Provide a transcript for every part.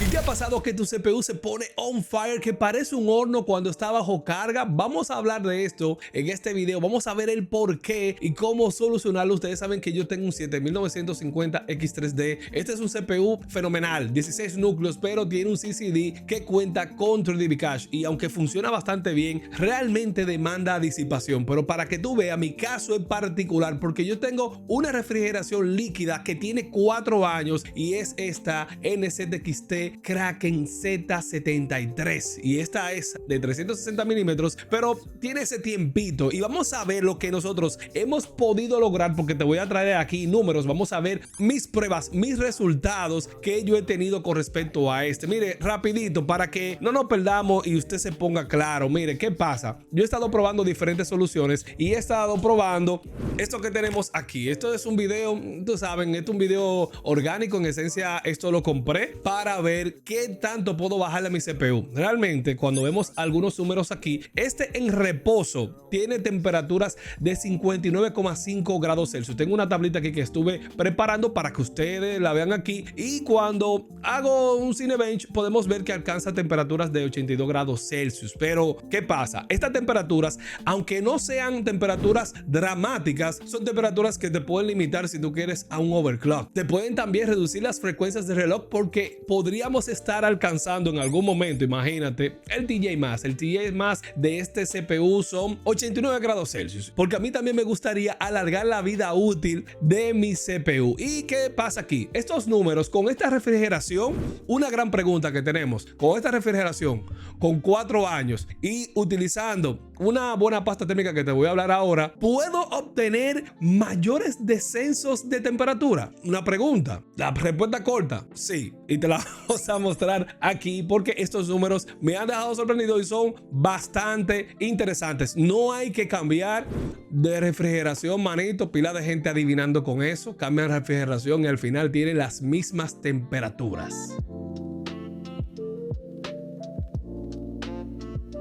¿Y qué ha pasado? Que tu CPU se pone on fire, que parece un horno cuando está bajo carga. Vamos a hablar de esto en este video. Vamos a ver el por qué y cómo solucionarlo. Ustedes saben que yo tengo un 7950 X3D. Este es un CPU fenomenal, 16 núcleos, pero tiene un CCD que cuenta con 3dB Cache. Y aunque funciona bastante bien, realmente demanda disipación. Pero para que tú veas mi caso en particular, porque yo tengo una refrigeración líquida que tiene 4 años y es esta NZXT Kraken Z73, y esta es de 360 milímetros, pero tiene ese tiempito. Y vamos a ver lo que nosotros hemos podido lograr, porque te voy a traer aquí números. Vamos a ver mis pruebas, mis resultados que yo he tenido con respecto a este. Mire, rapidito, para que no nos perdamos y usted se ponga claro. Mire, ¿qué pasa? Yo he estado probando diferentes soluciones y he estado probando esto que tenemos aquí. Esto es un video, tú saben, esto es un video orgánico. En esencia, esto lo compré para ver qué tanto puedo bajarle a mi CPU. Realmente, cuando vemos algunos números aquí, este en reposo tiene temperaturas de 59,5 grados Celsius. Tengo una tablita aquí que estuve preparando para que ustedes la vean aquí, y cuando hago un Cinebench podemos ver que alcanza temperaturas de 82 grados Celsius. Pero ¿qué pasa? Estas temperaturas, aunque no sean temperaturas dramáticas, son temperaturas que te pueden limitar si tú quieres a un overclock. Te pueden también reducir las frecuencias de reloj, porque podríamos estar alcanzando en algún momento, imagínate, el TJ más de este CPU son 89 grados Celsius, porque a mí también me gustaría alargar la vida útil de mi CPU. ¿Y qué pasa aquí? Estos números con esta refrigeración, una gran pregunta que tenemos con esta refrigeración con 4 años y utilizando una buena pasta térmica que te voy a hablar ahora, ¿puedo obtener mayores descensos de temperatura? Una pregunta. La respuesta corta, sí, y te la vamos a mostrar aquí, porque estos números me han dejado sorprendido y son bastante interesantes. No hay que cambiar de refrigeración, manito. Pila de gente adivinando con eso. Cambian refrigeración y al final tienen las mismas temperaturas.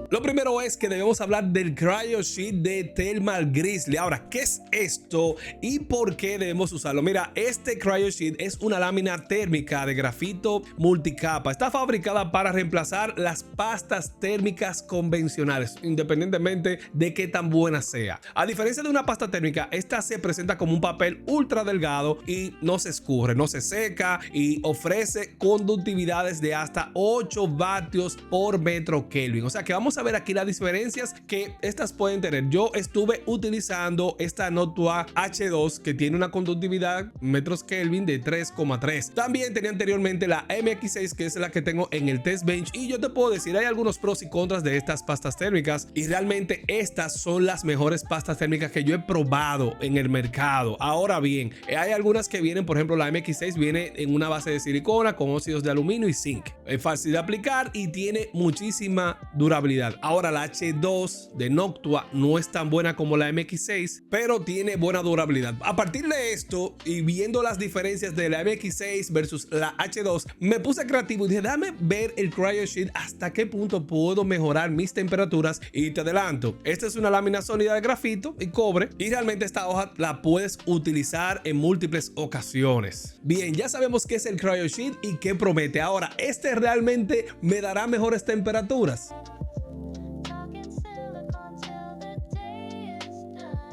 Lo primero es que debemos hablar del CryoSheet de Thermal Grizzly. Ahora, ¿qué es esto y por qué debemos usarlo? Mira, este CryoSheet es una lámina térmica de grafito multicapa. Está fabricada para reemplazar las pastas térmicas convencionales, independientemente de qué tan buena sea. A diferencia de una pasta térmica, esta se presenta como un papel ultra delgado y no se escurre, no se seca, y ofrece conductividades de hasta 8 vatios por metro Kelvin. O sea que vamos a ver aquí las diferencias que estas pueden tener. Yo estuve utilizando esta Noctua H2, que tiene una conductividad metros Kelvin de 3,3. También tenía anteriormente la MX6, que es la que tengo en el test bench, y yo te puedo decir, hay algunos pros y contras de estas pastas térmicas, y realmente estas son las mejores pastas térmicas que yo he probado en el mercado. Ahora bien, hay algunas que vienen, por ejemplo, la MX6 viene en una base de silicona con óxidos de aluminio y zinc. Es fácil de aplicar y tiene muchísima durabilidad. Ahora, la H2 de Noctua no es tan buena como la MX6, pero tiene buena durabilidad. A partir de esto y viendo las diferencias de la MX6 versus la H2, me puse creativo y dije, déjame ver el CryoSheet hasta qué punto puedo mejorar mis temperaturas. Y te adelanto, esta es una lámina sólida de grafito y cobre, y realmente esta hoja la puedes utilizar en múltiples ocasiones. Bien, ya sabemos qué es el CryoSheet y qué promete. Ahora, ¿este realmente me dará mejores temperaturas?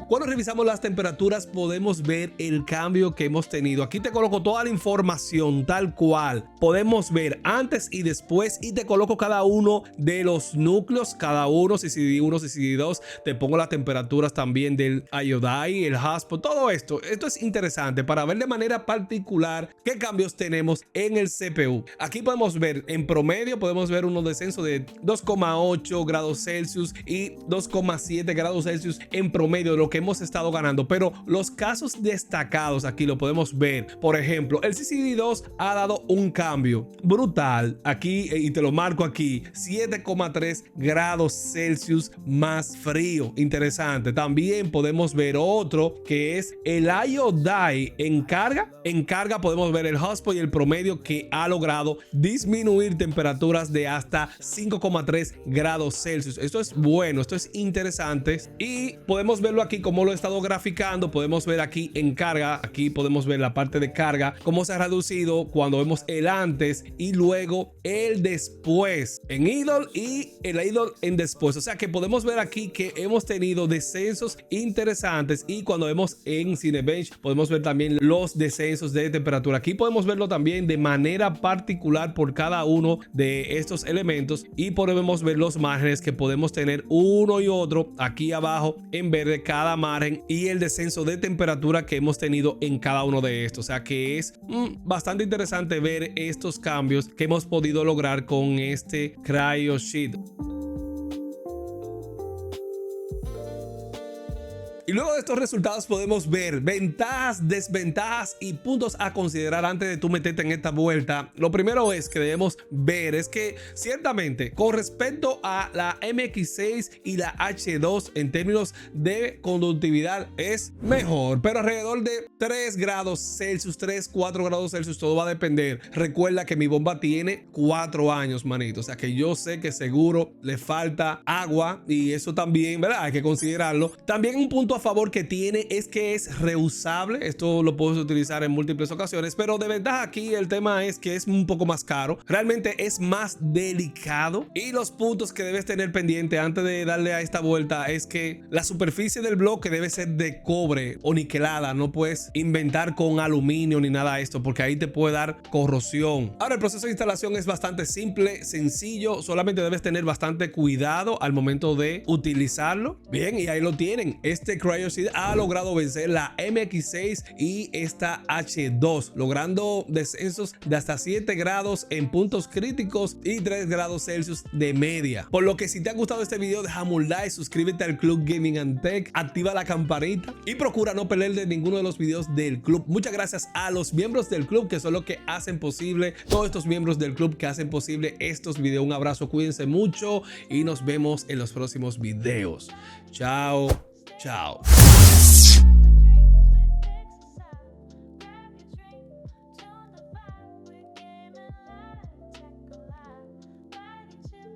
Cuando revisamos las temperaturas podemos ver el cambio que hemos tenido. Aquí te coloco toda la información tal cual. Podemos ver antes y después, y te coloco cada uno de los núcleos, cada uno, CCD1, CCD2. Te pongo las temperaturas también del IODI, el HASPO, todo esto. Esto es interesante para ver de manera particular qué cambios tenemos en el CPU. Aquí podemos ver en promedio, podemos ver unos descensos de 2,8 grados Celsius y 2,7 grados Celsius en promedio, lo que hemos estado ganando. Pero los casos destacados aquí lo podemos ver. Por ejemplo, el CCD2 ha dado un cambio brutal aquí, y te lo marco aquí, 7,3 grados Celsius más frío. Interesante. También podemos ver otro que es el IODI en carga. En carga podemos ver el hotspot y el promedio, que ha logrado disminuir temperaturas de hasta 5,3 grados Celsius. Esto es bueno, esto es interesante, y podemos verlo aquí como cómo lo he estado graficando, podemos ver aquí en carga, aquí podemos ver la parte de carga, cómo se ha reducido cuando vemos el antes y luego el después en idle y el idle en después. O sea que podemos ver aquí que hemos tenido descensos interesantes, y cuando vemos en Cinebench podemos ver también los descensos de temperatura. Aquí podemos verlo también de manera particular por cada uno de estos elementos, y podemos ver los márgenes que podemos tener uno y otro aquí abajo en verde, cada margen y el descenso de temperatura que hemos tenido en cada uno de estos. O sea que es bastante interesante ver estos cambios que hemos podido lograr con este Cryo Sheet. Y luego de estos resultados podemos ver ventajas, desventajas y puntos a considerar antes de tú meterte en esta vuelta. Lo primero es que debemos ver es que ciertamente con respecto a la MX6 y la H2 en términos de conductividad es mejor, pero alrededor de 3 grados Celsius, 4 grados Celsius, todo va a depender. Recuerda que mi bomba tiene 4 años, manito, o sea que yo sé que seguro le falta agua, y eso también, ¿verdad? Hay que considerarlo. También un punto a favor que tiene es que es reusable. Esto lo puedes utilizar en múltiples ocasiones, pero de ventaja aquí el tema es que es un poco más caro, realmente es más delicado. Y los puntos que debes tener pendiente antes de darle a esta vuelta es que la superficie del bloque debe ser de cobre o niquelada, no puedes inventar con aluminio ni nada de esto, porque ahí te puede dar corrosión. Ahora, el proceso de instalación es bastante simple, sencillo, solamente debes tener bastante cuidado al momento de utilizarlo. Bien, y ahí lo tienen. Este Cryo Sheet ha logrado vencer la MX6 y esta H2, logrando descensos de hasta 7 grados en puntos críticos y 3 grados Celsius de media. Por lo que si te ha gustado este video, déjame un like, suscríbete al Club Gaming and Tech, activa la campanita y procura no perderte ninguno de los videos del club. Muchas gracias a los miembros del club, que son los que hacen posible, todos estos miembros del club que hacen posible estos videos. Un abrazo, cuídense mucho y nos vemos en los próximos videos. Chao. Chao.